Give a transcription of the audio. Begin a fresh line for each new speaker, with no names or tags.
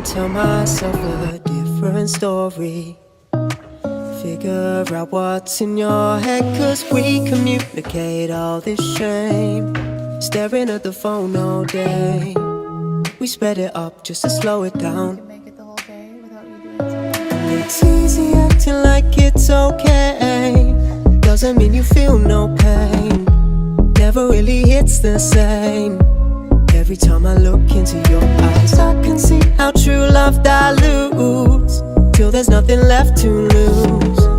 and tell myself a different story. Figure out what's in your head, 'cause we communicate all this shame. Staring at the phone all day. We sped it up just to slow it down.
Make it the whole day without you doing something.
It's easy acting like it's okay. Doesn't mean you feel no pain. Never really hits the same. Every time I look into your eyes, I can see how true love dilutes, till there's nothing left to lose.